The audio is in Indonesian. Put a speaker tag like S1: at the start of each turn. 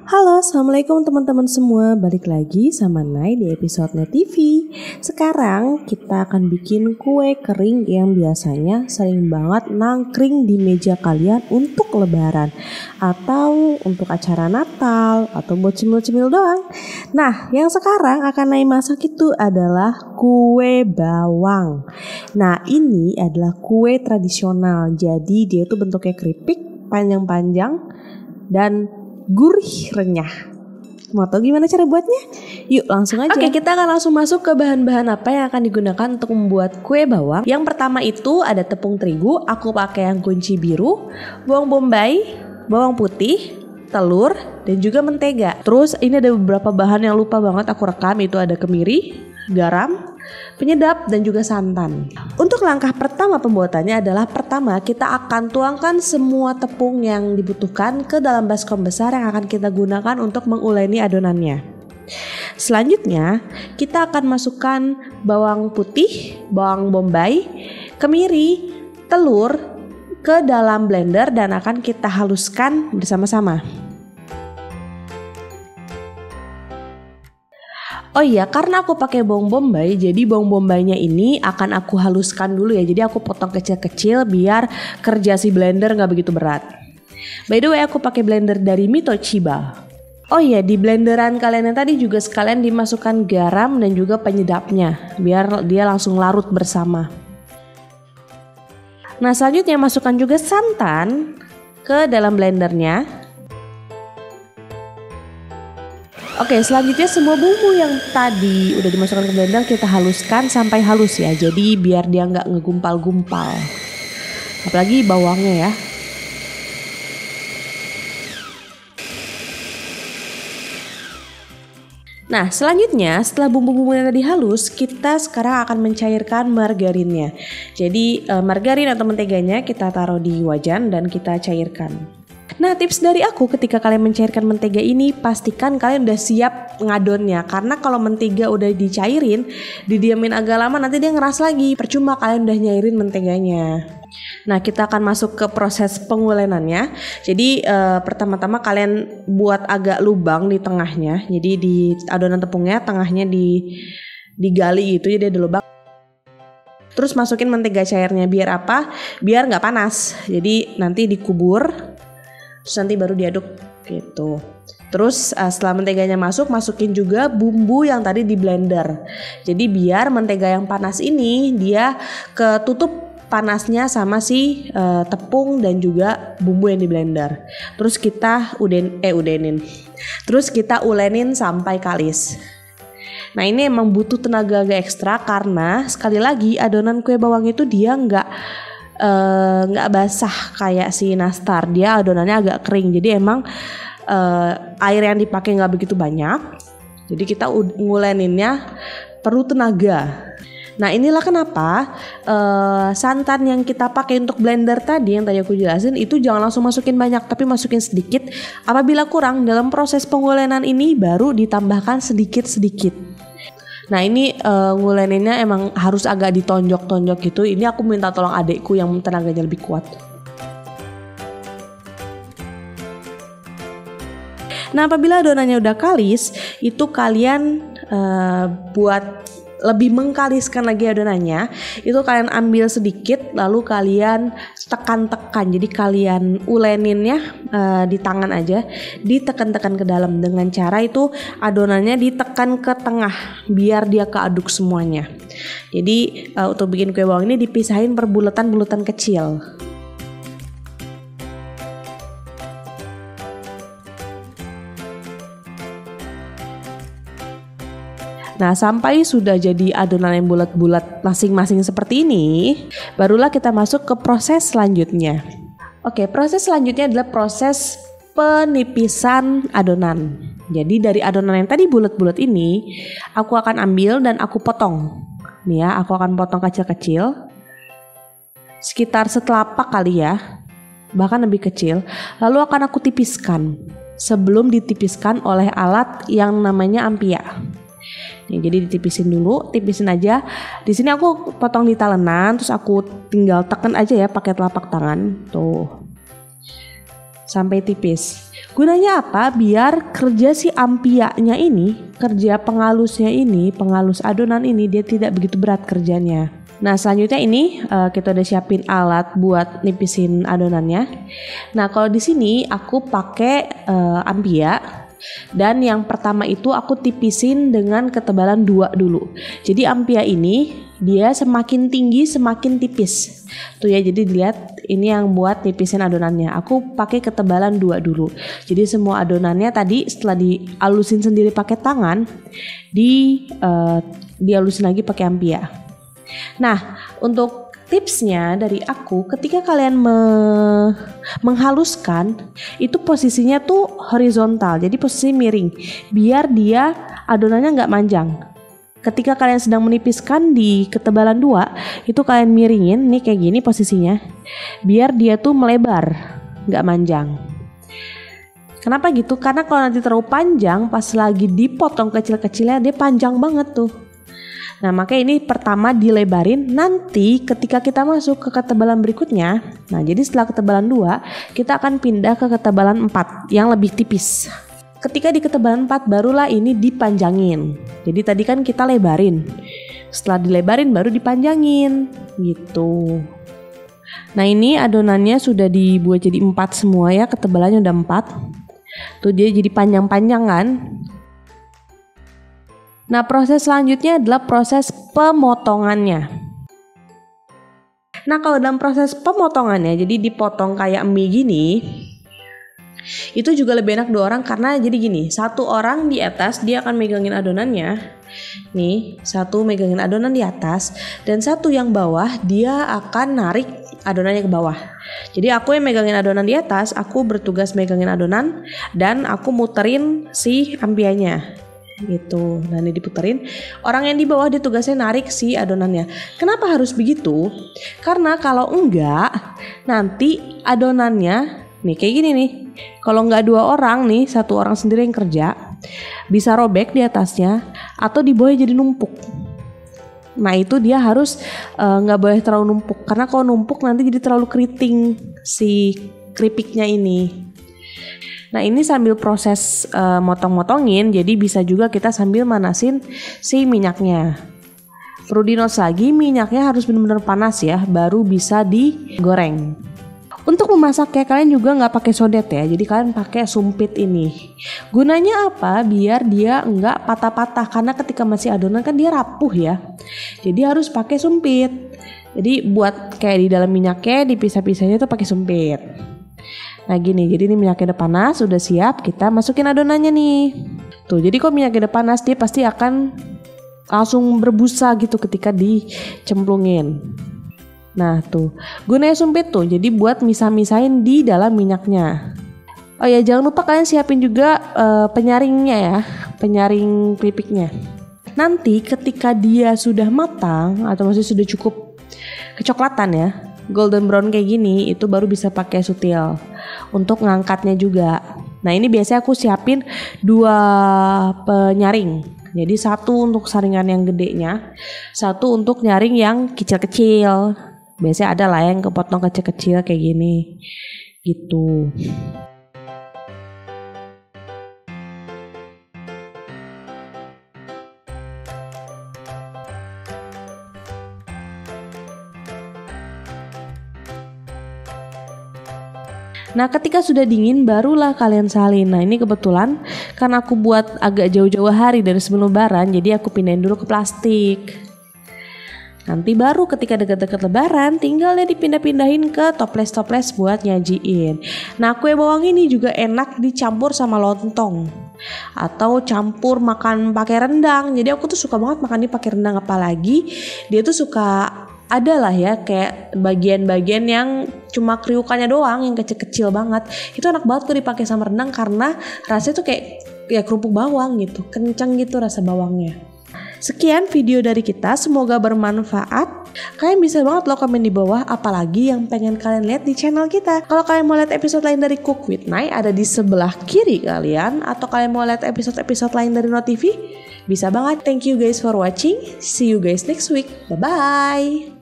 S1: Halo, assalamualaikum teman-teman semua. Balik lagi sama Nay di episode Nay TV. Sekarang kita akan bikin kue kering yang biasanya sering banget nangkring di meja kalian untuk lebaran atau untuk acara Natal atau buat cemil-cemil doang. Nah, yang sekarang akan Nay masak itu adalah kue bawang. Nah, ini adalah kue tradisional. Jadi dia itu bentuknya keripik, panjang-panjang dan gurih renyah. Mau tahu gimana cara buatnya? Yuk langsung aja. Oke, kita akan langsung masuk ke bahan-bahan apa yang akan digunakan untuk membuat kue bawang. Yang pertama itu ada tepung terigu, aku pakai yang kunci biru, bawang bombay, bawang putih, telur, dan juga mentega. Terus ini ada beberapa bahan yang lupa banget aku rekam, itu ada kemiri, garam, penyedap, dan juga santan. Untuk langkah pertama pembuatannya adalah pertama kita akan tuangkan semua tepung yang dibutuhkan ke dalam baskom besar yang akan kita gunakan untuk menguleni adonannya. Selanjutnya kita akan masukkan bawang putih, bawang bombay, kemiri, telur ke dalam blender dan akan kita haluskan bersama-sama. Oh iya, karena aku pakai bawang bombay, jadi bawang bombaynya ini akan aku haluskan dulu ya. Jadi aku potong kecil-kecil biar kerja si blender nggak begitu berat. By the way, aku pakai blender dari Mitoshiba. Oh iya, di blenderan kalian yang tadi juga sekalian dimasukkan garam dan juga penyedapnya, biar dia langsung larut bersama. Nah, selanjutnya masukkan juga santan ke dalam blendernya. Oke, selanjutnya semua bumbu yang tadi udah dimasukkan ke blender kita haluskan sampai halus ya. Jadi biar dia nggak ngegumpal-gumpal. Apalagi bawangnya ya. Nah, selanjutnya setelah bumbu-bumbu yang tadi halus, kita sekarang akan mencairkan margarinnya. Jadi margarin atau menteganya kita taruh di wajan dan kita cairkan. Nah, tips dari aku ketika kalian mencairkan mentega ini, pastikan kalian udah siap ngadonnya. Karena kalau mentega udah dicairin, didiamin agak lama nanti dia ngeras lagi. Percuma kalian udah nyairin menteganya. Nah, kita akan masuk ke proses pengulenannya. Jadi pertama-tama kalian buat agak lubang di tengahnya. Jadi di adonan tepungnya tengahnya digali gitu, jadi ada lubang. Terus masukin mentega cairnya, biar apa? Biar nggak panas. Jadi nanti dikubur. Terus nanti baru diaduk gitu. Terus setelah menteganya masukin juga bumbu yang tadi di blender. Jadi biar mentega yang panas ini dia ketutup panasnya sama si tepung dan juga bumbu yang di blender. Terus kita udenin. Terus kita ulenin sampai kalis. Nah, ini emang butuh tenaga agak ekstra karena sekali lagi adonan kue bawang itu dia nggak basah kayak si nastar, dia adonannya agak kering, jadi emang air yang dipakai nggak begitu banyak, jadi kita nguleninnya perlu tenaga. Nah, inilah kenapa santan yang kita pakai untuk blender tadi yang tadi aku jelasin itu jangan langsung masukin banyak, tapi masukin sedikit. Apabila kurang dalam proses pengulenan ini baru ditambahkan sedikit-sedikit. Nah, ini nguleninnya emang harus agak ditonjok-tonjok gitu. Ini aku minta tolong adekku yang tenaganya lebih kuat. Nah, apabila adonannya udah kalis, itu kalian buat lebih mengkaliskan lagi adonannya, itu kalian ambil sedikit lalu kalian tekan-tekan. Jadi kalian uleninnya di tangan aja, ditekan-tekan ke dalam dengan cara itu adonannya ditekan ke tengah biar dia keaduk semuanya. Jadi untuk bikin kue bawang ini dipisahin per bulatan-bulatan kecil. Nah, sampai sudah jadi adonan yang bulat-bulat masing-masing seperti ini, barulah kita masuk ke proses selanjutnya. Oke, proses selanjutnya adalah proses penipisan adonan. Jadi dari adonan yang tadi bulat-bulat ini, aku akan ambil dan aku potong. Nih ya, aku akan potong kecil-kecil. Sekitar setelapak kali ya, bahkan lebih kecil. Lalu akan aku tipiskan sebelum ditipiskan oleh alat yang namanya ampia. Nih, jadi ditipisin dulu, tipisin aja. Di sini aku potong di talenan, terus aku tinggal tekan aja ya pakai telapak tangan. Tuh. sampai tipis. Gunanya apa? Biar kerja si ampiaknya ini, kerja penghalusnya ini, penghalus adonan ini dia tidak begitu berat kerjanya. Nah selanjutnya ini kita udah siapin alat buat nipisin adonannya. Nah kalau di sini aku pakai ampia. Dan yang pertama itu aku tipisin dengan ketebalan 2 dulu. Jadi ampia ini dia semakin tinggi semakin tipis. Tuh ya, jadi dilihat ini yang buat nipisin adonannya. Aku pakai ketebalan 2 dulu. Jadi semua adonannya tadi setelah dihalusin sendiri pakai tangan, dihalusin lagi pakai ampia. Nah, untuk tipsnya dari aku, ketika kalian menghaluskan itu posisinya tuh horizontal, jadi posisi miring, biar dia adonannya nggak manjang. Ketika kalian sedang menipiskan di ketebalan 2, itu kalian miringin nih kayak gini posisinya, biar dia tuh melebar, nggak manjang. Kenapa gitu? Karena kalau nanti terlalu panjang, pas lagi dipotong kecil-kecilnya dia panjang banget tuh. Nah makanya ini pertama dilebarin, nanti ketika kita masuk ke ketebalan berikutnya, nah jadi setelah ketebalan 2 kita akan pindah ke ketebalan 4 yang lebih tipis. Ketika di ketebalan 4 barulah ini dipanjangin. Jadi tadi kan kita lebarin, setelah dilebarin baru dipanjangin gitu. Nah ini adonannya sudah dibuat jadi 4 semua ya, ketebalannya udah 4. Tuh dia jadi panjang-panjang kan. Nah proses selanjutnya adalah proses pemotongannya. Nah kalau dalam proses pemotongannya, jadi dipotong kayak mie gini, itu juga lebih enak 2 orang karena jadi gini, 1 orang di atas dia akan megangin adonannya, nih 1 megangin adonan di atas, dan 1 yang bawah dia akan narik adonannya ke bawah. Jadi aku yang megangin adonan di atas, aku bertugas megangin adonan dan aku muterin si ampianya. Gitu. Nah ini diputerin, orang yang di bawah ditugasnya narik si adonannya. Kenapa harus begitu? Karena kalau enggak nanti adonannya nih kayak gini nih, kalau enggak 2 orang nih, 1 orang sendiri yang kerja, bisa robek di atasnya atau di bawah jadi numpuk. Nah itu dia harus nggak boleh terlalu numpuk, karena kalau numpuk nanti jadi terlalu keriting si keripiknya ini. Nah ini sambil proses motong-motongin, jadi bisa juga kita sambil manasin si minyaknya. Perlu di-notes lagi, minyaknya harus benar-benar panas ya, baru bisa digoreng. Untuk memasaknya kalian juga nggak pakai sodet ya, jadi kalian pakai sumpit ini. Gunanya apa? Biar dia nggak patah-patah, karena ketika masih adonan kan dia rapuh ya. Jadi harus pakai sumpit. Jadi buat kayak di dalam minyaknya dipisah-pisahnya tuh pakai sumpit. Nah gini, jadi ini minyaknya udah panas, udah siap, kita masukin adonannya nih. Tuh, jadi kalau minyaknya udah panas dia pasti akan langsung berbusa gitu ketika dicemplungin. Nah tuh, gunanya sumpit tuh, jadi buat misah-misahin di dalam minyaknya. Oh ya, jangan lupa kalian siapin juga penyaringnya ya, penyaring keripiknya. Nanti ketika dia sudah matang atau masih sudah cukup kecoklatan ya, golden brown kayak gini, itu baru bisa pakai sutil untuk ngangkatnya juga. Nah ini biasanya aku siapin 2 penyaring. Jadi 1 untuk saringan yang gedenya, 1 untuk nyaring yang kecil-kecil. Biasanya ada lah yang kepotong kecil-kecil kayak gini gitu. Nah ketika sudah dingin barulah kalian salin. Nah ini kebetulan karena aku buat agak jauh-jauh hari dari sebelum lebaran, jadi aku pindahin dulu ke plastik. Nanti baru ketika dekat-dekat lebaran tinggal deh dipindah-pindahin ke toples-toples buat nyajiin. Nah kue bawang ini juga enak dicampur sama lontong atau campur makan pakai rendang. Jadi aku tuh suka banget makan ini pakai rendang, apalagi dia tuh suka ada lah ya kayak bagian-bagian yang cuma kriukannya doang yang kecil-kecil banget. Itu enak banget tuh dipakai sama rendang karena rasanya tuh kayak kerupuk bawang gitu, kencang gitu rasa bawangnya. Sekian video dari kita, semoga bermanfaat. Kalian bisa banget lo komen di bawah apalagi yang pengen kalian lihat di channel kita. Kalau kalian mau lihat episode lain dari Cook with Nai, ada di sebelah kiri kalian. Atau kalian mau lihat episode-episode lain dari Not TV, bisa banget. Thank you guys for watching. See you guys next week. Bye-bye.